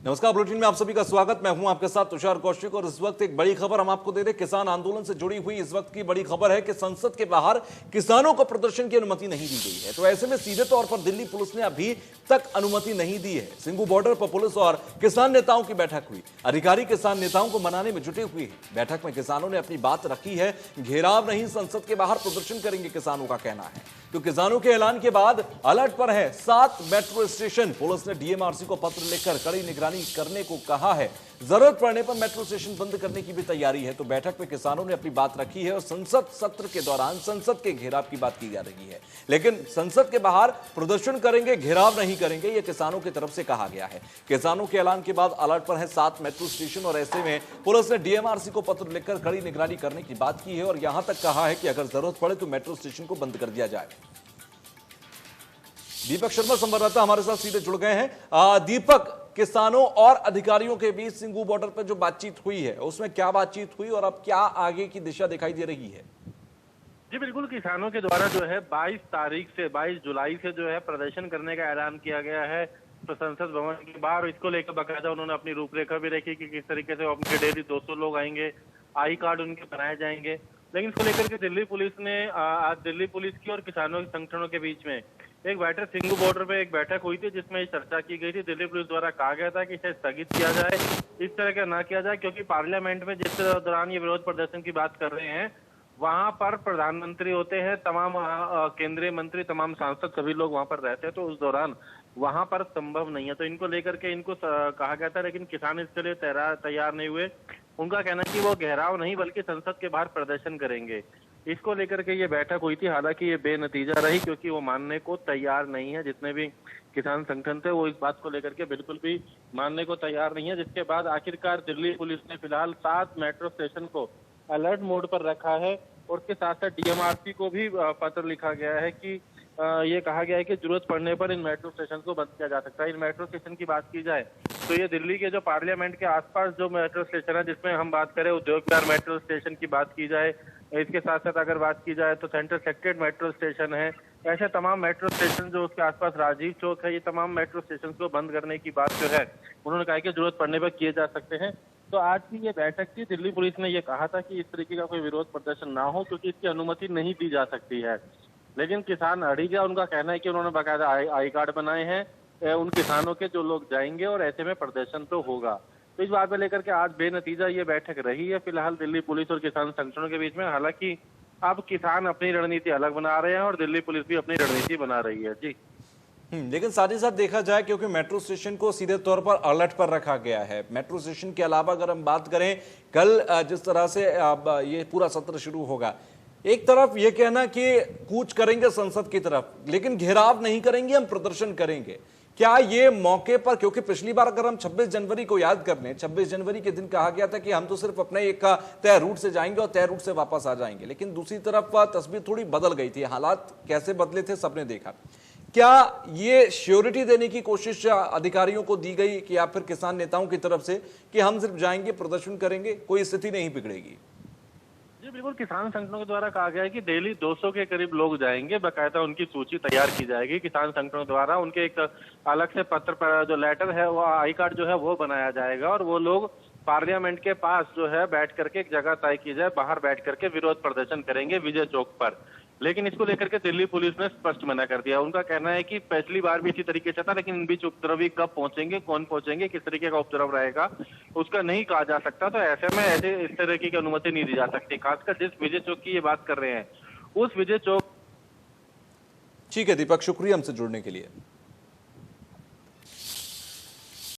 नमस्कार, बुलेटिन में आप सभी का स्वागत। मैं हूं आपके साथ तुषार कौशिक और इस वक्त एक बड़ी खबर हम आपको दे दें। किसान आंदोलन से जुड़ी हुई इस वक्त की बड़ी खबर है कि संसद के बाहर किसानों को प्रदर्शन की अनुमति नहीं दी गई है। तो ऐसे में सीधे तौर पर दिल्ली पुलिस ने अभी तक अनुमति नहीं दी है। सिंघू बॉर्डर पर पुलिस और किसान नेताओं की बैठक हुई। अधिकारी किसान नेताओं को मनाने में जुटे हुए हैं। बैठक में किसानों ने अपनी बात रखी है। घेराव नहीं, संसद के बाहर प्रदर्शन करेंगे, किसानों का कहना है। तो किसानों के ऐलान के बाद अलर्ट पर है 7 मेट्रो स्टेशन। पुलिस ने डीएमआरसी को पत्र लिखकर कड़ी निगरानी करने को कहा है। जरूरत पड़ने पर मेट्रो स्टेशन बंद करने की भी तैयारी है। तो बैठक में किसानों ने अपनी बात रखी है और संसद सत्र के दौरान संसद के घेराव की बात की जा रही है। लेकिन संसद के बाहर प्रदर्शन करेंगे, घेराव नहीं करेंगे, यह किसानों की तरफ से कहा गया है। किसानों के ऐलान के बाद अलर्ट पर है 7 मेट्रो स्टेशन और ऐसे में पुलिस ने डीएमआरसी को पत्र लिखकर कड़ी निगरानी करने की बात की है और यहां तक कहा है कि अगर जरूरत पड़े तो मेट्रो स्टेशन को बंद कर दिया जाए। दीपक शर्मा संवाददाता हमारे साथ सीधे जुड़ गए हैं। दीपक, किसानों और अधिकारियों के बीच सिंघू बॉर्डर पर जो बातचीत हुई है उसमें क्या बातचीत हुई और अब क्या आगे की दिशा दिखाई दे रही है? जी बिल्कुल, किसानों के द्वारा जो है 22 जुलाई से जो है प्रदर्शन करने का ऐलान किया गया है तो संसद भवन के बाहर। इसको लेकर बाकायदा उन्होंने अपनी रूपरेखा भी रखी कि किस तरीके से अपने डेली 200 लोग आएंगे, आई कार्ड उनके बनाए जाएंगे। लेकिन इसको लेकर के दिल्ली पुलिस ने आज दिल्ली पुलिस की और किसानों के संगठनों के बीच में एक बैठक, सिंघू बॉर्डर पे एक बैठक हुई थी जिसमें चर्चा की गई थी। दिल्ली पुलिस द्वारा कहा गया था कि इसे स्थगित किया जाए, इस तरह का ना किया जाए, क्योंकि पार्लियामेंट में जिस दौरान ये विरोध प्रदर्शन की बात कर रहे हैं वहां पर प्रधानमंत्री होते हैं, तमाम केंद्रीय मंत्री, तमाम सांसद, सभी लोग वहां पर रहते हैं। तो उस दौरान वहां पर संभव नहीं है। तो इनको लेकर के इनको कहा गया था, लेकिन किसान इसके लिए तैयार नहीं हुए। उनका कहना है कि वो घेराव नहीं बल्कि संसद के बाहर प्रदर्शन करेंगे। इसको लेकर के ये बैठक हुई थी। हालांकि ये बेनतीजा रही क्योंकि वो मानने को तैयार नहीं है। जितने भी किसान संगठन थे वो इस बात को लेकर के बिल्कुल भी मानने को तैयार नहीं है। जिसके बाद आखिरकार दिल्ली पुलिस ने फिलहाल 7 मेट्रो स्टेशन को अलर्ट मोड पर रखा है और उसके साथ साथ डीएमआरसी को भी पत्र लिखा गया है कि ये कहा गया है कि जरूरत पड़ने पर इन मेट्रो स्टेशन को बंद किया जा सकता है। इन मेट्रो स्टेशन की बात की जाए तो ये दिल्ली के जो पार्लियामेंट के आसपास जो मेट्रो स्टेशन है, जिसमें हम बात करें उद्योग विहार मेट्रो स्टेशन की बात की जाए, इसके साथ साथ अगर बात की जाए तो सेंट्रल सेक्रेटरीट मेट्रो स्टेशन है, ऐसे तमाम मेट्रो स्टेशन जो उसके आसपास राजीव चौक है, ये तमाम मेट्रो स्टेशन को बंद करने की बात जो है उन्होंने कहा कि जरूरत पड़ने पर किए जा सकते हैं। तो आज की ये बैठक थी। दिल्ली पुलिस ने ये कहा था कि इस तरीके का कोई विरोध प्रदर्शन ना हो क्योंकि इसकी अनुमति नहीं दी जा सकती है। लेकिन किसान अड़ी गया। उनका कहना है कि उन्होंने बाकायदा आई कार्ड बनाए हैं उन किसानों के, जो लोग जाएंगे और ऐसे में प्रदर्शन तो होगा। तो इस बात को लेकर के आज बेनतीजा ये बैठक रही है फिलहाल दिल्ली पुलिस और किसान संगठनों के बीच में। हालांकि अब किसान अपनी रणनीति अलग बना रहे हैं और दिल्ली पुलिस भी अपनी रणनीति बना रही है। जी लेकिन साथ ही साथ देखा जाए, क्योंकि मेट्रो स्टेशन को सीधे तौर पर अलर्ट पर रखा गया है। मेट्रो स्टेशन के अलावा अगर हम बात करें, कल जिस तरह से ये पूरा सत्र शुरू होगा, एक तरफ ये कहना कि कूच करेंगे संसद की तरफ, लेकिन घेराव नहीं करेंगे, हम प्रदर्शन करेंगे। क्या ये मौके पर, क्योंकि पिछली बार अगर हम 26 जनवरी को याद कर लें, 26 जनवरी के दिन कहा गया था कि हम तो सिर्फ अपने एक तय रूट से जाएंगे और तय रूट से वापस आ जाएंगे, लेकिन दूसरी तरफ तस्वीर थोड़ी बदल गई थी। हालात कैसे बदले थे सबने देखा। क्या ये श्योरिटी देने की कोशिश अधिकारियों को दी गई कि या फिर किसान नेताओं की तरफ से कि हम सिर्फ जाएंगे, प्रदर्शन करेंगे, कोई स्थिति नहीं बिगड़ेगी? जी बिल्कुल, किसान संगठनों के द्वारा कहा गया है कि डेली 200 के करीब लोग जाएंगे। बाकायदा उनकी सूची तैयार की जाएगी किसान संगठनों द्वारा। उनके एक अलग से पत्र पर जो लेटर है, वो आई कार्ड जो है वो बनाया जाएगा और वो लोग पार्लियामेंट के पास जो है बैठ करके एक जगह तय की जाए, बाहर बैठ करके विरोध प्रदर्शन करेंगे विजय चौक पर। लेकिन इसको लेकर के दिल्ली पुलिस ने स्पष्ट मना कर दिया। उनका कहना है कि पिछली बार भी इसी तरीके से था, लेकिन इन बीच उपद्रवी कब पहुंचेंगे, कौन पहुंचेंगे, किस तरीके का उपद्रव रहेगा, उसका नहीं कहा जा सकता। तो ऐसे में ऐसे इस तरह की अनुमति नहीं दी जा सकती। खासकर जिस विजय चौक की ये बात कर रहे हैं उस विजय चौक। ठीक है दीपक, शुक्रिया हमसे जुड़ने के लिए।